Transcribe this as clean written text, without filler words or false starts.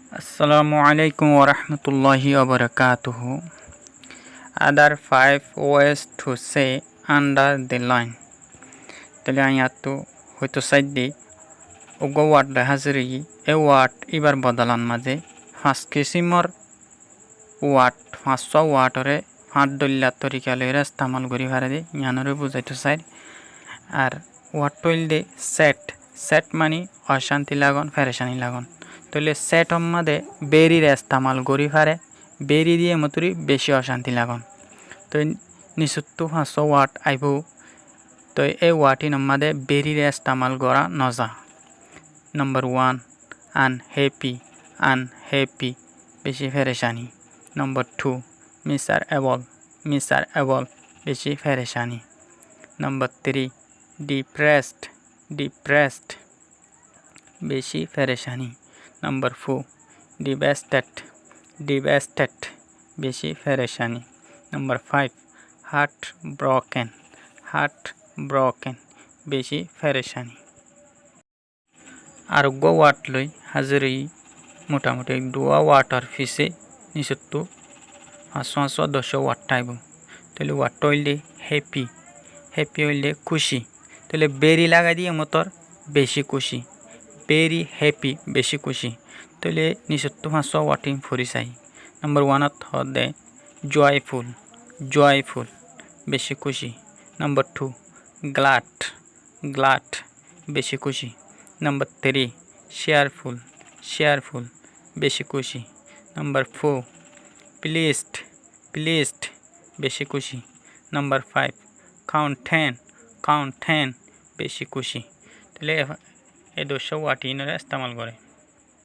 Assalamualaikum warahmatullahi wabarakatuh. Other 5 ways to say under the line. তাহলে আমি তো হয়তো সাইড দিই ওগো ওয়ার্ড হাজিরি এ ওয়ার্ড এবার বদলান মাঝে 5 কিসিমর ওয়ার্ড 500 ওয়ার্ডরে 5 দল্লা তরিকা লইরা ইস্তেমাল করি পারে দি ইয়ানরে বুঝাইতো চাই আর ওয়ার্ড টইল দে সেট মানে অশান্তি লাগন ফেরেশানি লাগন তাহলে সেট মধ্যে বেরির ইস্তেমাল করি পারে বেরি দিয়ে মতুরি বেশি অশান্তি লাগন তো নিশুত্তু 500 ওয়ার্ড আইব তো এই ওয়ার্ডটির মধ্যে বেরির ইস্তেমাল করা নজা নম্বর 1 আনহ্যাপি বেশি ফেরেশানি নম্বর 2 মিসারেবল বেশি ফেরেশানি নম্বর 3 ডিপ্রেসড বেশি ফেরেশানি নম্বর 4 ডিভাস্টেড বেশি ফেরেশানি নম্বর 5 হার্ট বেশি ফেরেশানি আরোগ্য ওয়ার্ড লই হাজিরি মোটামুটি দুয়া ওয়াটার ফিসে নিচত্তু 500 ওয়াট টাইব তাহলে ওয়াট হইলে হ্যাপি হইলে খুশি তাহলে বেরি লাগাই দিয়ে মতর বেশি খুশি বেরি হ্যাপি বেশি খুশি তাহলে নিচত্তু 500 ওয়াটিং ফুরি চাই নম্বর 1 হদে জয়ফুল বেশি খুশি নম্বর 2 গ্লাড বেশি খুশি নম্বর 3 শেয়ারফুল বেশি খুশি নম্বর 4 প্লিজড বেশি খুশি নম্বর 5 কাউন্টেন বেশি খুশি তাহলে এই 200 ওয়াট ইনরে ইস্তেমাল করে